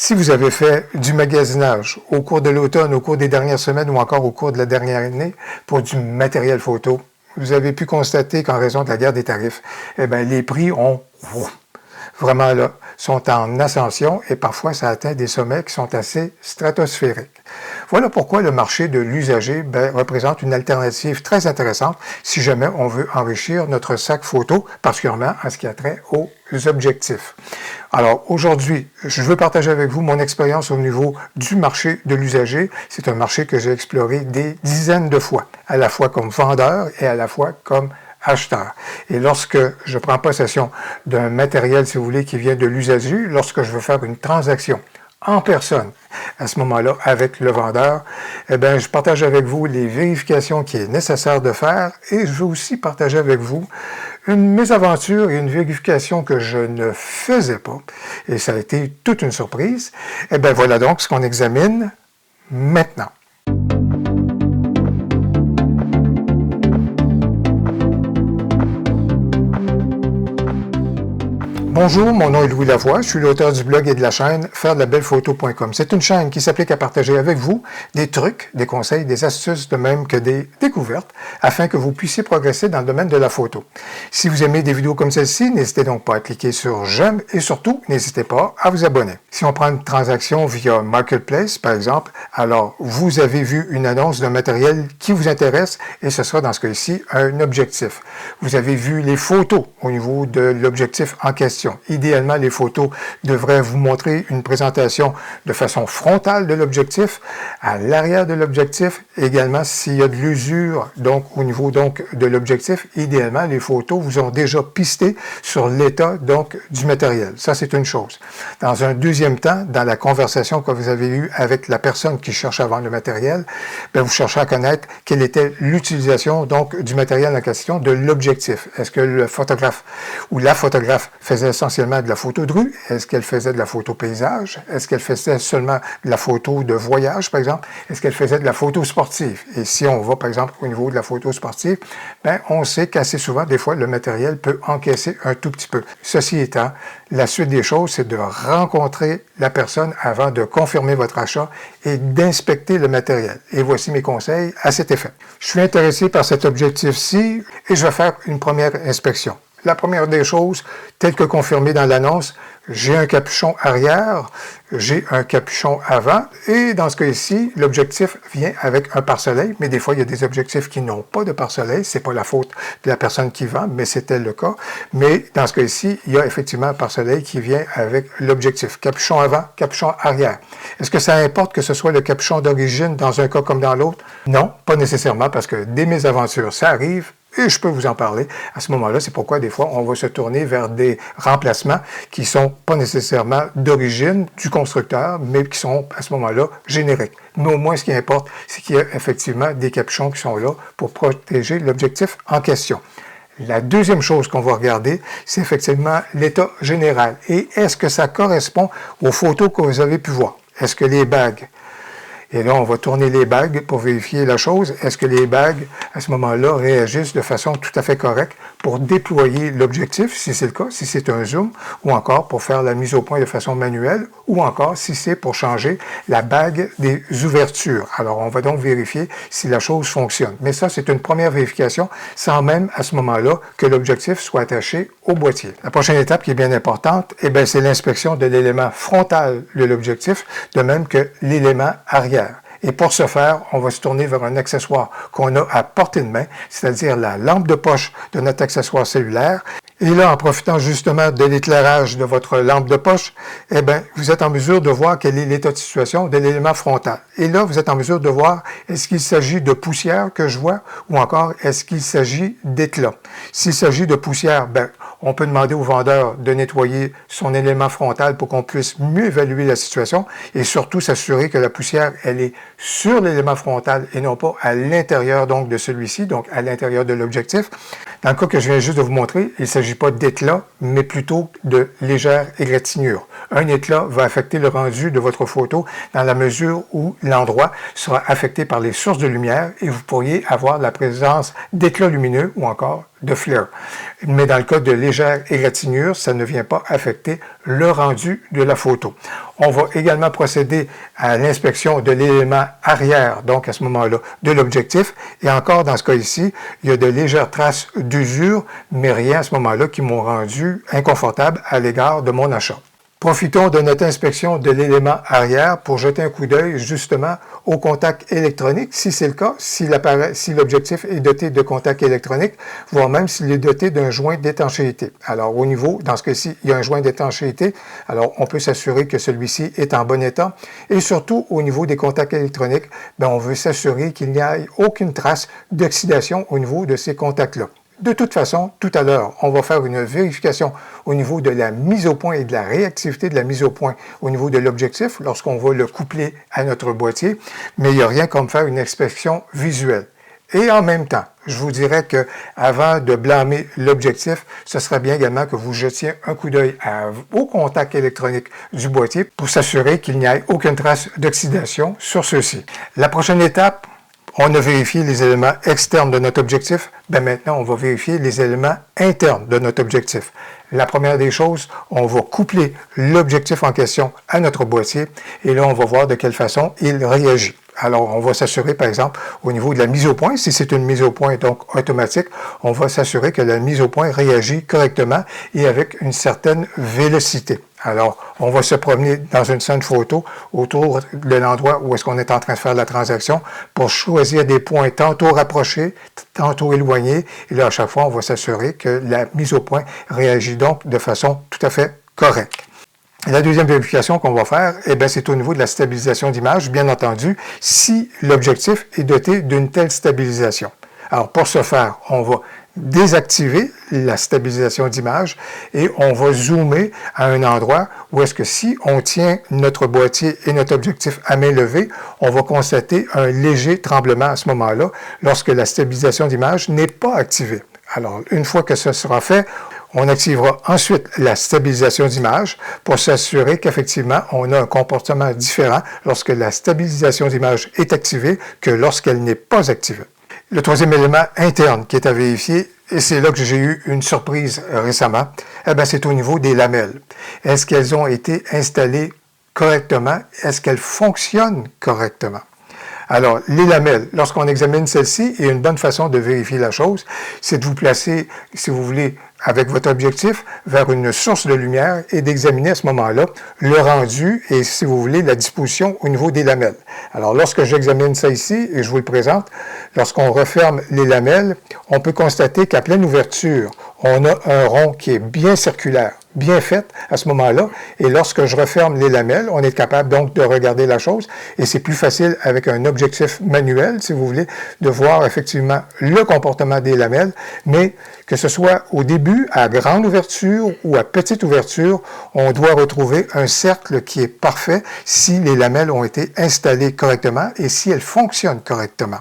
Si vous avez fait du magasinage au cours de l'automne, au cours des dernières semaines ou encore au cours de la dernière année pour du matériel photo, vous avez pu constater qu'en raison de la guerre des tarifs, les prix vraiment là, sont en ascension et parfois ça atteint des sommets qui sont assez stratosphériques. Voilà pourquoi le marché de l'usager représente une alternative très intéressante si jamais on veut enrichir notre sac photo, particulièrement en ce qui a trait aux objectifs. Alors aujourd'hui, je veux partager avec vous mon expérience au niveau du marché de l'usager. C'est un marché que j'ai exploré des dizaines de fois, à la fois comme vendeur et à la fois comme acheteur. Et lorsque je prends possession d'un matériel, si vous voulez, qui vient de l'usager, lorsque je veux faire une transaction en personne, à ce moment-là, avec le vendeur, je partage avec vous les vérifications qu'il est nécessaire de faire et je veux aussi partager avec vous une mésaventure et une vérification que je ne faisais pas. Et ça a été toute une surprise. Voilà donc ce qu'on examine maintenant. Bonjour, mon nom est Louis Lavoie, je suis l'auteur du blog et de la chaîne fairedelabellephoto.com. C'est une chaîne qui s'applique à partager avec vous des trucs, des conseils, des astuces, de même que des découvertes, afin que vous puissiez progresser dans le domaine de la photo. Si vous aimez des vidéos comme celle-ci, n'hésitez donc pas à cliquer sur j'aime et surtout, n'hésitez pas à vous abonner. Si on prend une transaction via Marketplace, par exemple, alors vous avez vu une annonce d'un matériel qui vous intéresse et ce sera dans ce cas-ci un objectif. Vous avez vu les photos au niveau de l'objectif en question. Idéalement, les photos devraient vous montrer une présentation de façon frontale de l'objectif, à l'arrière de l'objectif, également s'il y a de l'usure, donc au niveau de l'objectif, idéalement, les photos vous ont déjà pisté sur l'état du matériel. Ça, c'est une chose. Dans un deuxième temps, dans la conversation que vous avez eue avec la personne qui cherche à vendre le matériel, vous cherchez à connaître quelle était l'utilisation du matériel en question, de l'objectif. Est-ce que le photographe ou la photographe faisait essentiellement de la photo de rue? Est-ce qu'elle faisait de la photo paysage? Est-ce qu'elle faisait seulement de la photo de voyage, par exemple? Est-ce qu'elle faisait de la photo sportive? Et si on va, par exemple, au niveau de la photo sportive, on sait qu'assez souvent, des fois, le matériel peut encaisser un tout petit peu. Ceci étant, la suite des choses, c'est de rencontrer la personne avant de confirmer votre achat et d'inspecter le matériel. Et voici mes conseils à cet effet. Je suis intéressé par cet objectif-ci et je vais faire une première inspection. La première des choses, telle que confirmée dans l'annonce, j'ai un capuchon arrière, j'ai un capuchon avant, et dans ce cas-ci, l'objectif vient avec un pare-soleil, mais des fois, il y a des objectifs qui n'ont pas de pare-soleil, c'est pas la faute de la personne qui vend, mais c'était le cas. Mais dans ce cas-ci, il y a effectivement un pare-soleil qui vient avec l'objectif. Capuchon avant, capuchon arrière. Est-ce que ça importe que ce soit le capuchon d'origine dans un cas comme dans l'autre? Non, pas nécessairement, parce que des mésaventures, ça arrive, et je peux vous en parler. À ce moment-là, c'est pourquoi des fois, on va se tourner vers des remplacements qui sont pas nécessairement d'origine du constructeur, mais qui sont à ce moment-là génériques. Mais au moins, ce qui importe, c'est qu'il y a effectivement des capuchons qui sont là pour protéger l'objectif en question. La deuxième chose qu'on va regarder, c'est effectivement l'état général. Et est-ce que ça correspond aux photos que vous avez pu voir? Est-ce que les bagues, et là, on va tourner les bagues pour vérifier la chose. Est-ce que les bagues, à ce moment-là, réagissent de façon tout à fait correcte pour déployer l'objectif, si c'est le cas, si c'est un zoom, ou encore pour faire la mise au point de façon manuelle, ou encore si c'est pour changer la bague des ouvertures. Alors, on va donc vérifier si la chose fonctionne. Mais ça, c'est une première vérification, sans même, à ce moment-là, que l'objectif soit attaché au boîtier. La prochaine étape qui est bien importante, c'est l'inspection de l'élément frontal de l'objectif, de même que l'élément arrière. Et pour ce faire, on va se tourner vers un accessoire qu'on a à portée de main, c'est-à-dire la lampe de poche de notre accessoire cellulaire. Et là, en profitant justement de l'éclairage de votre lampe de poche, vous êtes en mesure de voir quel est l'état de situation de l'élément frontal. Et là, vous êtes en mesure de voir est-ce qu'il s'agit de poussière que je vois ou encore est-ce qu'il s'agit d'éclat. S'il s'agit de poussière, on peut demander au vendeur de nettoyer son élément frontal pour qu'on puisse mieux évaluer la situation et surtout s'assurer que la poussière, elle est sur l'élément frontal et non pas à l'intérieur donc de celui-ci, donc à l'intérieur de l'objectif. Dans le cas que je viens juste de vous montrer, il ne s'agit pas d'éclat, mais plutôt de légère égratignure. Un éclat va affecter le rendu de votre photo dans la mesure où l'endroit sera affecté par les sources de lumière et vous pourriez avoir la présence d'éclats lumineux ou encore de flare. Mais dans le cas de légères égratignures, ça ne vient pas affecter le rendu de la photo. On va également procéder à l'inspection de l'élément arrière, donc à ce moment-là, de l'objectif. Et encore dans ce cas ici, il y a de légères traces d'usure, mais rien à ce moment-là qui m'ont rendu inconfortable à l'égard de mon achat. Profitons de notre inspection de l'élément arrière pour jeter un coup d'œil justement au contact électronique, si c'est le cas, si l'objectif est doté de contact électronique, voire même s'il est doté d'un joint d'étanchéité. Alors au niveau, dans ce cas-ci, il y a un joint d'étanchéité, alors on peut s'assurer que celui-ci est en bon état. Et surtout au niveau des contacts électroniques, on veut s'assurer qu'il n'y ait aucune trace d'oxydation au niveau de ces contacts-là. De toute façon, tout à l'heure, on va faire une vérification au niveau de la mise au point et de la réactivité de la mise au point au niveau de l'objectif lorsqu'on va le coupler à notre boîtier, mais il n'y a rien comme faire une inspection visuelle. Et en même temps, je vous dirais que avant de blâmer l'objectif, ce serait bien également que vous jetiez un coup d'œil au contact électronique du boîtier pour s'assurer qu'il n'y ait aucune trace d'oxydation sur ceux-ci. La prochaine étape, on a vérifié les éléments externes de notre objectif. Maintenant, on va vérifier les éléments internes de notre objectif. La première des choses, on va coupler l'objectif en question à notre boîtier et là, on va voir de quelle façon il réagit. Alors, on va s'assurer, par exemple, au niveau de la mise au point, si c'est une mise au point donc automatique, on va s'assurer que la mise au point réagit correctement et avec une certaine vélocité. Alors, on va se promener dans une scène photo autour de l'endroit où est-ce qu'on est en train de faire la transaction pour choisir des points tantôt rapprochés, tantôt éloignés. Et là, à chaque fois, on va s'assurer que la mise au point réagit donc de façon tout à fait correcte. La deuxième vérification qu'on va faire, c'est au niveau de la stabilisation d'image, bien entendu, si l'objectif est doté d'une telle stabilisation. Alors, pour ce faire, on va désactiver la stabilisation d'image et on va zoomer à un endroit où est-ce que si on tient notre boîtier et notre objectif à main levée, on va constater un léger tremblement à ce moment-là lorsque la stabilisation d'image n'est pas activée. Alors, une fois que ce sera fait, on activera ensuite la stabilisation d'image pour s'assurer qu'effectivement, on a un comportement différent lorsque la stabilisation d'image est activée que lorsqu'elle n'est pas activée. Le troisième élément interne qui est à vérifier, et c'est là que j'ai eu une surprise récemment, c'est au niveau des lamelles. Est-ce qu'elles ont été installées correctement? Est-ce qu'elles fonctionnent correctement? Alors, les lamelles, lorsqu'on examine celles-ci, et une bonne façon de vérifier la chose, c'est de vous placer, si vous voulez, avec votre objectif, vers une source de lumière et d'examiner à ce moment-là le rendu et, si vous voulez, la disposition au niveau des lamelles. Alors, lorsque j'examine ça ici, et je vous le présente, lorsqu'on referme les lamelles, on peut constater qu'à pleine ouverture, on a un rond qui est bien circulaire, bien fait à ce moment-là. Et lorsque je referme les lamelles, on est capable donc de regarder la chose. Et c'est plus facile avec un objectif manuel, si vous voulez, de voir effectivement le comportement des lamelles. Mais que ce soit au début, à grande ouverture ou à petite ouverture, on doit retrouver un cercle qui est parfait si les lamelles ont été installées correctement et si elles fonctionnent correctement.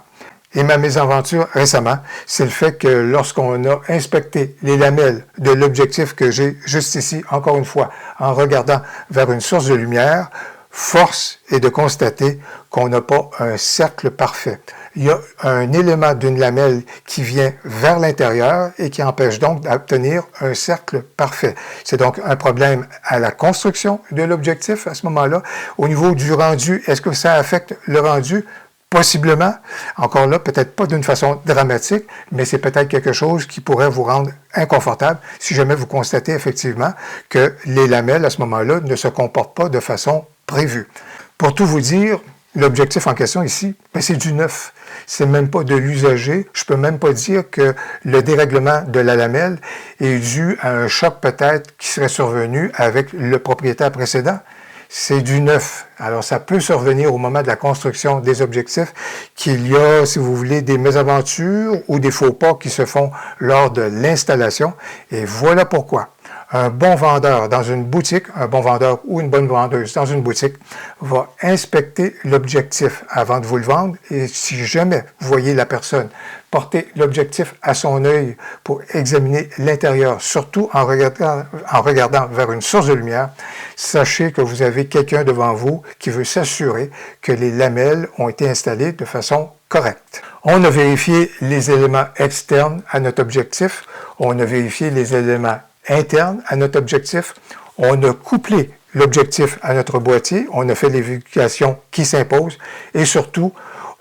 Et ma mésaventure récemment, c'est le fait que lorsqu'on a inspecté les lamelles de l'objectif que j'ai juste ici, encore une fois, en regardant vers une source de lumière, force est de constater qu'on n'a pas un cercle parfait. Il y a un élément d'une lamelle qui vient vers l'intérieur et qui empêche donc d'obtenir un cercle parfait. C'est donc un problème à la construction de l'objectif à ce moment-là. Au niveau du rendu, est-ce que ça affecte le rendu? Possiblement, encore là, peut-être pas d'une façon dramatique, mais c'est peut-être quelque chose qui pourrait vous rendre inconfortable si jamais vous constatez effectivement que les lamelles, à ce moment-là, ne se comportent pas de façon prévue. Pour tout vous dire, l'objectif en question ici, c'est du neuf. C'est même pas de l'usager. Je peux même pas dire que le dérèglement de la lamelle est dû à un choc peut-être qui serait survenu avec le propriétaire précédent. C'est du neuf. Alors, ça peut survenir au moment de la construction des objectifs qu'il y a, si vous voulez, des mésaventures ou des faux pas qui se font lors de l'installation. Et voilà pourquoi un bon vendeur dans une boutique, un bon vendeur ou une bonne vendeuse dans une boutique va inspecter l'objectif avant de vous le vendre. Et si jamais vous voyez la personne porter l'objectif à son œil pour examiner l'intérieur, surtout en regardant vers une source de lumière, sachez que vous avez quelqu'un devant vous qui veut s'assurer que les lamelles ont été installées de façon correct. On a vérifié les éléments externes à notre objectif. On a vérifié les éléments internes à notre objectif. On a couplé l'objectif à notre boîtier. On a fait les vérifications qui s'imposent. Et surtout,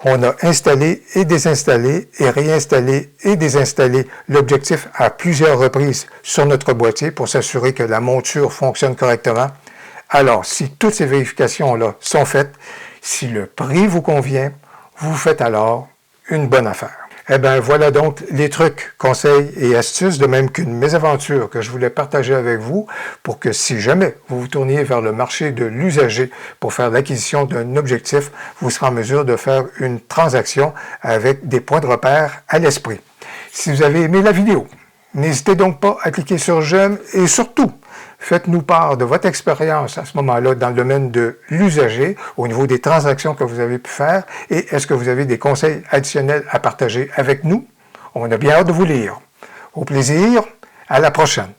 on a installé et désinstallé et réinstallé et désinstallé l'objectif à plusieurs reprises sur notre boîtier pour s'assurer que la monture fonctionne correctement. Alors, si toutes ces vérifications-là sont faites, si le prix vous convient, vous faites alors une bonne affaire. Eh bien, voilà donc les trucs, conseils et astuces, de même qu'une mésaventure que je voulais partager avec vous pour que si jamais vous vous tourniez vers le marché de l'usager pour faire l'acquisition d'un objectif, vous serez en mesure de faire une transaction avec des points de repère à l'esprit. Si vous avez aimé la vidéo, n'hésitez donc pas à cliquer sur j'aime et surtout, faites-nous part de votre expérience à ce moment-là dans le domaine de l'usager, au niveau des transactions que vous avez pu faire, et est-ce que vous avez des conseils additionnels à partager avec nous? On a bien hâte de vous lire. Au plaisir, à la prochaine.